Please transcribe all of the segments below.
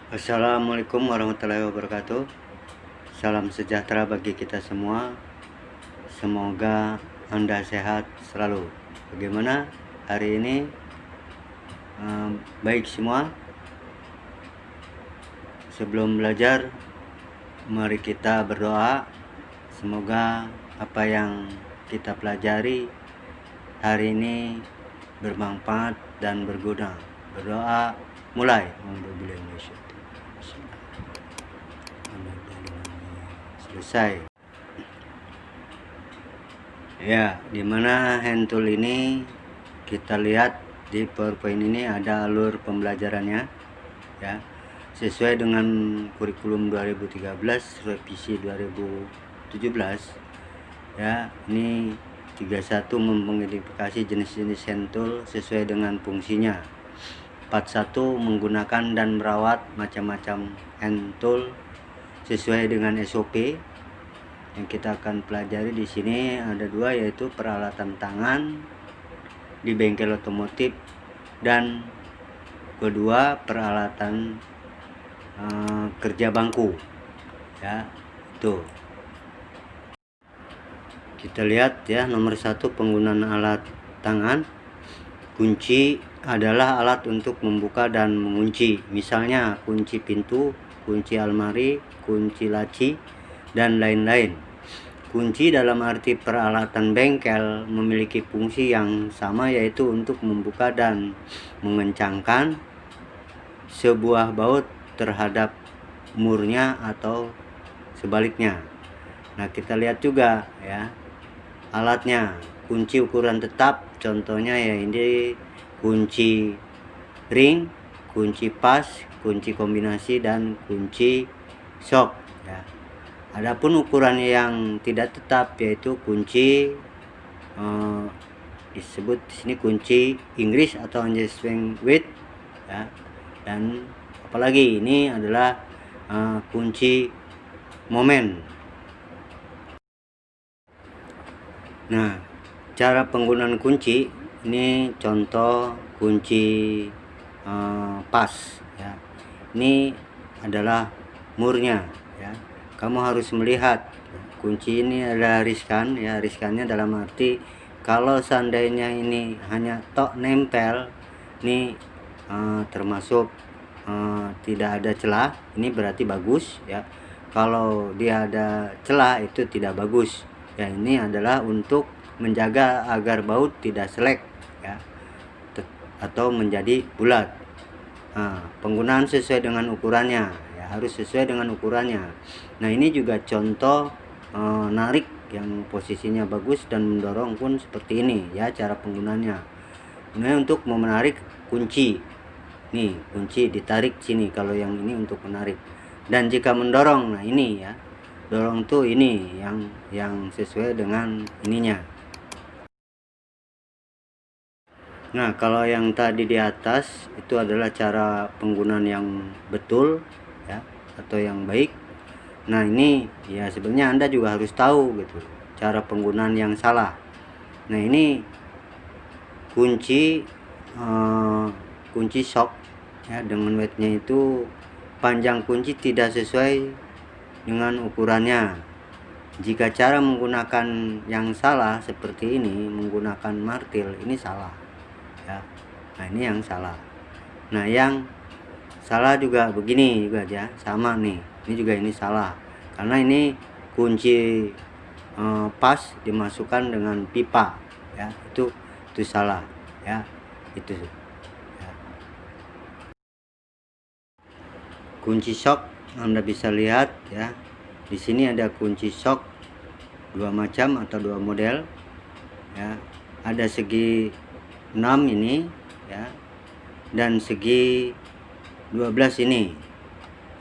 Assalamualaikum warahmatullahi wabarakatuh. Salam sejahtera bagi kita semua. Semoga Anda sehat selalu. Bagaimana hari ini? Baik semua. Sebelum belajar, mari kita berdoa. Semoga apa yang kita pelajari hari ini bermanfaat dan berguna. Berdoa mulai. Selesai. Ya, dimana hand tool ini kita lihat di PowerPoint ini ada alur pembelajarannya, ya, sesuai dengan kurikulum 2013 revisi 2017. Ya, ini 31 mengidentifikasi jenis-jenis hand tool sesuai dengan fungsinya. 41 menggunakan dan merawat macam-macam hand tool sesuai dengan SOP. Yang kita akan pelajari di sini ada dua, yaitu peralatan tangan di bengkel otomotif dan kedua peralatan kerja bangku, ya. Itu kita lihat ya, nomor 1 penggunaan alat tangan. Kunci adalah alat untuk membuka dan mengunci, misalnya kunci pintu, kunci almari, kunci laci, dan lain-lain. Kunci dalam arti peralatan bengkel memiliki fungsi yang sama, yaitu untuk membuka dan mengencangkan sebuah baut terhadap murnya atau sebaliknya. Nah, kita lihat juga ya alatnya. Kunci ukuran tetap, contohnya ya ini kunci ring, kunci pas, kunci kombinasi, dan kunci shock, ya. Adapun ukuran yang tidak tetap yaitu kunci disebut di sini kunci Inggris atau adjustment width, ya. Dan apalagi ini adalah kunci momen. Nah, cara penggunaan kunci ini contoh kunci pas, ya. Ini adalah murnya, ya. Kamu harus melihat kunci ini adalah riskan, ya. Riskannya dalam arti kalau seandainya ini hanya tok nempel, ini termasuk tidak ada celah, ini berarti bagus, ya. Kalau dia ada celah itu tidak bagus, ya. Ini adalah untuk menjaga agar baut tidak selek, ya, atau menjadi bulat. Penggunaan sesuai dengan ukurannya, ya, harus sesuai dengan ukurannya. Nah, ini juga contoh narik yang posisinya bagus dan mendorong pun seperti ini, ya, cara penggunaannya. Ini untuk menarik kunci. Nih, kunci ditarik sini kalau yang ini untuk menarik. Dan jika mendorong, nah ini ya. Dorong tuh ini yang sesuai dengan ininya. Nah, kalau yang tadi di atas itu adalah cara penggunaan yang betul, ya, atau yang baik. Nah, ini ya sebenarnya Anda juga harus tahu gitu cara penggunaan yang salah. Nah, ini kunci shock, ya, dengan weight-nya itu panjang kunci tidak sesuai dengan ukurannya. Jika cara menggunakan yang salah seperti ini, menggunakan martil, ini salah, ya. Nah, ini yang salah. Nah, yang salah juga begini juga, ya, sama nih. Ini juga ini salah karena ini kunci pas dimasukkan dengan pipa, ya. Itu salah, ya. Itu, ya. Kunci shock Anda bisa lihat, ya. Di sini ada kunci shock dua macam atau dua model, ya. Ada segi 6 ini, ya, dan segi 12 ini,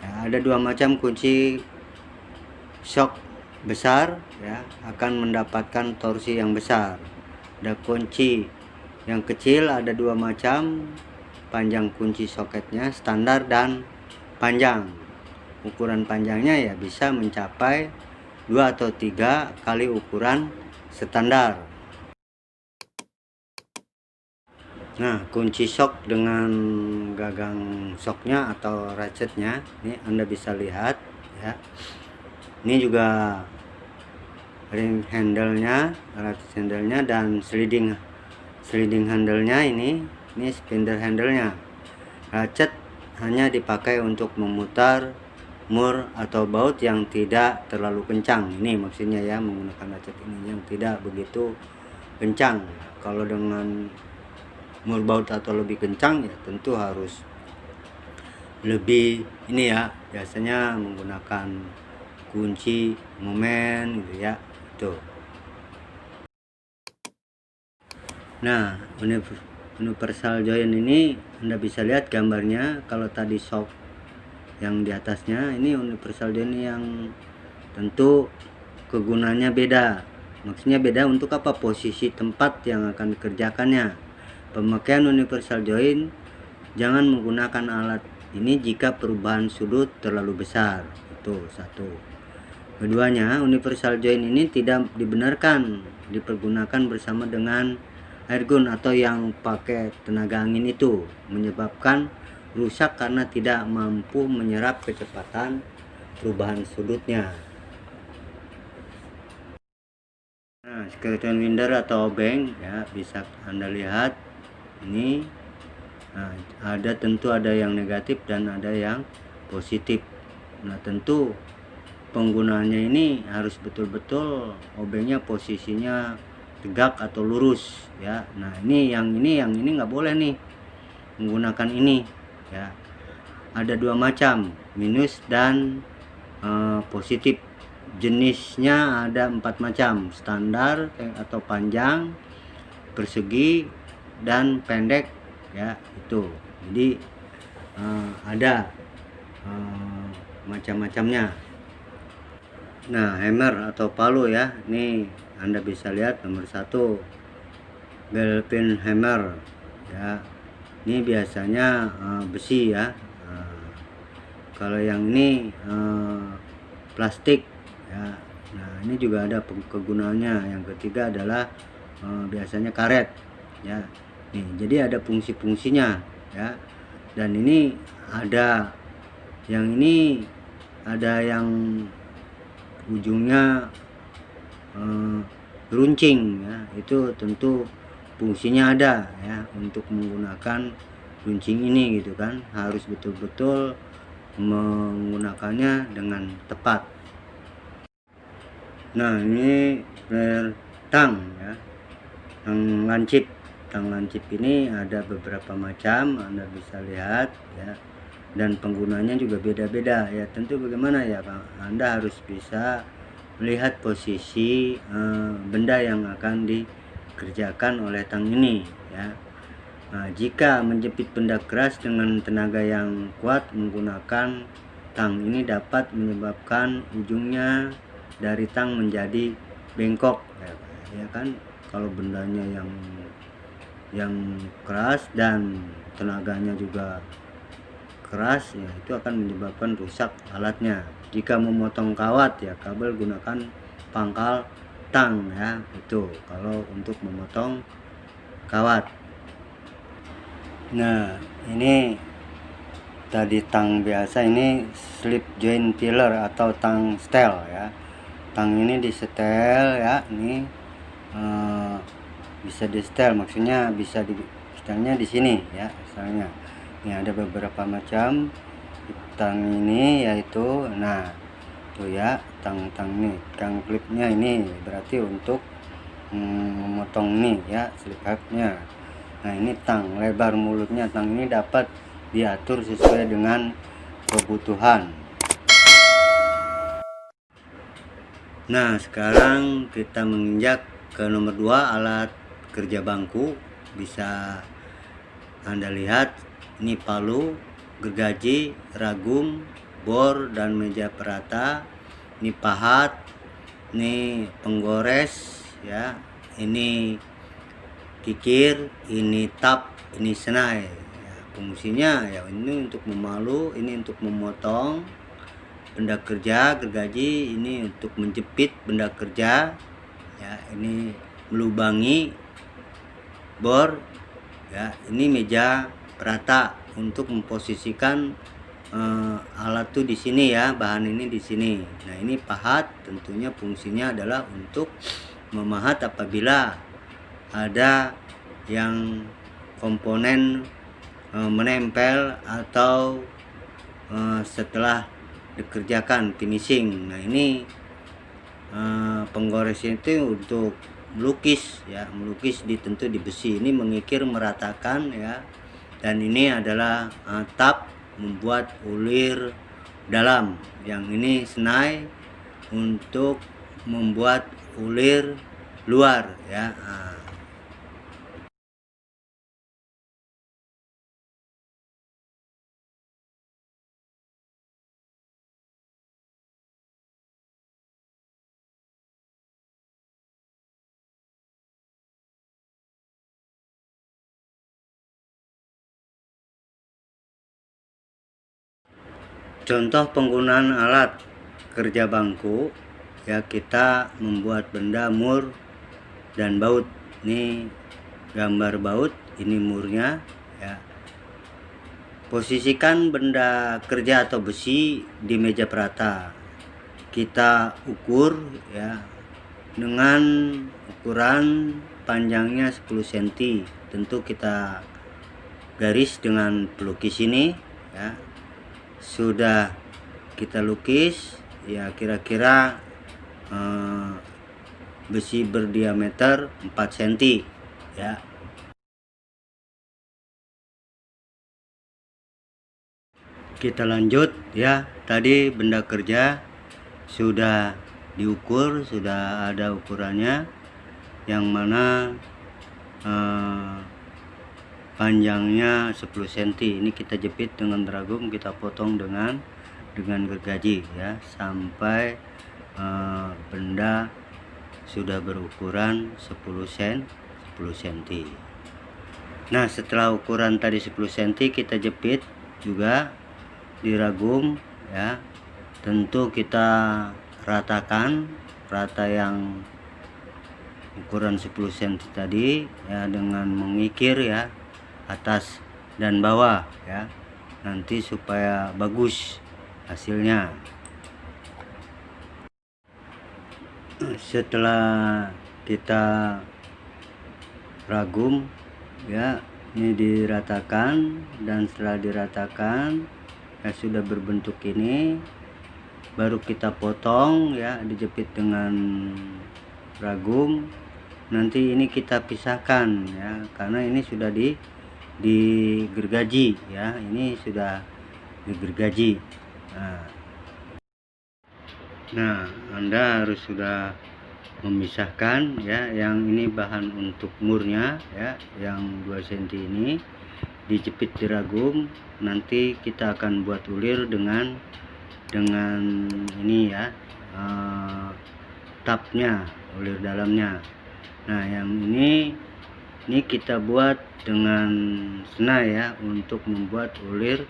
ya. Ada dua macam kunci shock besar, ya, akan mendapatkan torsi yang besar. Ada kunci yang kecil, ada dua macam, panjang kunci soketnya standar dan panjang. Ukuran panjangnya ya bisa mencapai 2 atau 3 kali ukuran standar. Nah, kunci shock dengan gagang shocknya atau ratchetnya ini Anda bisa lihat ya. Ini juga ring handle-nya, ratchet handle-nya, dan sliding handle-nya. Ini spindle handle-nya. Ratchet hanya dipakai untuk memutar mur atau baut yang tidak terlalu kencang. Ini maksudnya ya, menggunakan ratchet ini yang tidak begitu kencang. Kalau dengan mur baut atau lebih kencang ya tentu harus lebih ini ya, biasanya menggunakan kunci momen gitu ya. Tuh. Nah, universal joint ini Anda bisa lihat gambarnya. Kalau tadi shock yang di atasnya, ini universal joint yang tentu kegunaannya beda. Maksudnya beda untuk apa? Posisi tempat yang akan dikerjakannya. Pemakaian universal joint, jangan menggunakan alat ini jika perubahan sudut terlalu besar. Itu satu. Keduanya, universal joint ini tidak dibenarkan dipergunakan bersama dengan air gun atau yang pakai tenaga angin, itu menyebabkan rusak karena tidak mampu menyerap kecepatan perubahan sudutnya. Nah, skeleton winder atau obeng ya, bisa Anda lihat ini. Nah, tentu ada yang negatif dan ada yang positif. Nah, tentu penggunaannya ini harus betul-betul obengnya posisinya tegak atau lurus ya. Nah, ini yang ini nggak boleh nih menggunakan ini ya. Ada dua macam, minus dan positif. Jenisnya ada 4 macam: standar atau panjang, persegi, dan pendek ya. Itu jadi ada macam-macamnya. Nah, hammer atau palu ya, ini Anda bisa lihat nomor 1 ball peen hammer ya. Ini biasanya besi ya. Kalau yang ini plastik ya. Nah, ini juga ada kegunaannya. Yang ketiga adalah biasanya karet ya. Nih, jadi ada fungsi-fungsinya ya. Dan ini ada yang ujungnya runcing ya. Itu tentu fungsinya ada ya, untuk menggunakan runcing ini gitu kan. Harus betul-betul menggunakannya dengan tepat. Nah, ini tang ya, tang lancip ini ada beberapa macam, Anda bisa lihat ya, dan penggunanya juga beda-beda ya. Tentu bagaimana ya, Anda harus bisa melihat posisi benda yang akan dikerjakan oleh tang ini ya. Nah, jika menjepit benda keras dengan tenaga yang kuat, menggunakan tang ini dapat menyebabkan ujungnya dari tang menjadi bengkok ya kan. Kalau bendanya yang keras dan tenaganya juga keras ya, itu akan menyebabkan rusak alatnya. Jika memotong kawat ya, kabel gunakan pangkal tang ya. Itu kalau untuk memotong kawat. Nah, ini tadi tang biasa, ini slip joint filler atau tang stel ya. Tang ini disetel ya. Ini bisa di setel, maksudnya bisa di setelnya di sini ya. Misalnya ini ada beberapa macam tang ini, yaitu nah tuh ya, tang ini, tang klipnya ini berarti untuk memotong nih ya, slip headnya. Nah, ini tang lebar mulutnya. Tang ini dapat diatur sesuai dengan kebutuhan. Nah, sekarang kita menginjak ke nomor 2, alat kerja bangku. Bisa Anda lihat ini palu, gergaji, ragum, bor, dan meja perata. Ini pahat, ini penggores ya, ini kikir, ini tap, ini senai ya. Fungsinya ya, ini untuk memalu, ini untuk memotong benda kerja. Gergaji ini untuk menjepit benda kerja ya. Ini melubangi. Bor ya. Ini meja rata untuk memposisikan alat tuh di sini ya, bahan ini di sini. Nah, ini pahat, tentunya fungsinya adalah untuk memahat apabila ada yang komponen menempel atau setelah dikerjakan finishing. Nah, ini penggores itu untuk melukis ya, melukis tentu di besi ini, mengikir meratakan ya. Dan ini adalah tap membuat ulir dalam, yang ini senai untuk membuat ulir luar ya. Contoh penggunaan alat kerja bangku ya, kita membuat benda mur dan baut. Ini gambar baut, ini murnya ya. Posisikan benda kerja atau besi di meja perata. Kita ukur ya dengan ukuran panjangnya 10 cm. Tentu kita garis dengan pelukis ini ya. Sudah kita lukis ya, kira-kira besi berdiameter 4 cm ya. Kita lanjut ya. Tadi benda kerja sudah diukur, sudah ada ukurannya, yang mana panjangnya 10 cm. Ini kita jepit dengan ragum, kita potong dengan gergaji ya, sampai benda sudah berukuran 10 cm. Nah, setelah ukuran tadi 10 cm, kita jepit juga di ragum ya. Tentu kita ratakan, rata yang ukuran 10 cm tadi ya, dengan mengikir ya atas dan bawah ya, nanti supaya bagus hasilnya. Setelah kita ragum ya, ini diratakan, dan setelah diratakan ya sudah berbentuk ini, baru kita potong ya, dijepit dengan ragum. Nanti ini kita pisahkan ya, karena ini sudah digergaji ya, ini sudah digergaji. Nah, Anda harus sudah memisahkan ya, yang ini bahan untuk murnya ya, yang 2 cm ini dijepit di ragum. Nanti kita akan buat ulir dengan ini ya, tapnya, ulir dalamnya. Nah, yang ini kita buat dengan senai ya, untuk membuat ulir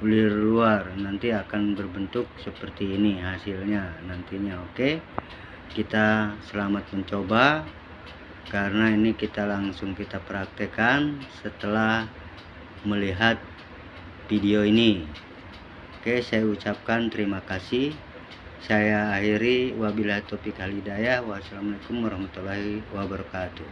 luar. Nanti akan berbentuk seperti ini hasilnya nantinya. Oke, kita selamat mencoba, karena ini kita langsung kita praktekkan setelah melihat video ini. Oke, saya ucapkan terima kasih. Saya akhiri, wabillahi taufiq wal hidayah. Wassalamualaikum warahmatullahi wabarakatuh.